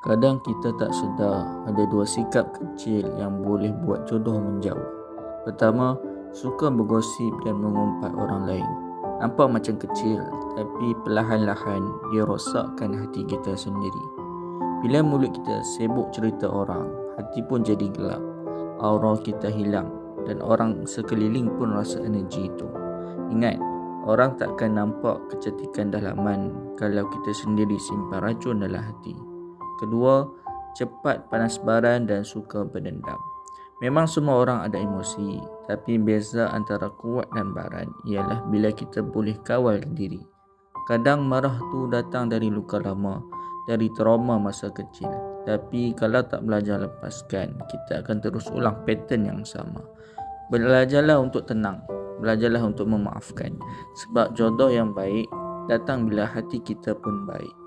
Kadang kita tak sedar ada dua sikap kecil yang boleh buat jodoh menjauh. Pertama, suka bergosip dan mengumpat orang lain. Nampak macam kecil, tapi perlahan-lahan dia rosakkan hati kita sendiri. Bila mulut kita sibuk cerita orang, hati pun jadi gelap. Aura kita hilang dan orang sekeliling pun rasa energi itu. Ingat, orang takkan nampak kecantikan dalaman kalau kita sendiri simpan racun dalam hati. Kedua, cepat panas baran dan suka berdendam. Memang semua orang ada emosi, tapi beza antara kuat dan baran ialah bila kita boleh kawal diri. Kadang marah tu datang dari luka lama, dari trauma masa kecil. Tapi kalau tak belajar lepaskan, kita akan terus ulang pattern yang sama. Belajarlah untuk tenang, belajarlah untuk memaafkan. Sebab jodoh yang baik datang bila hati kita pun baik.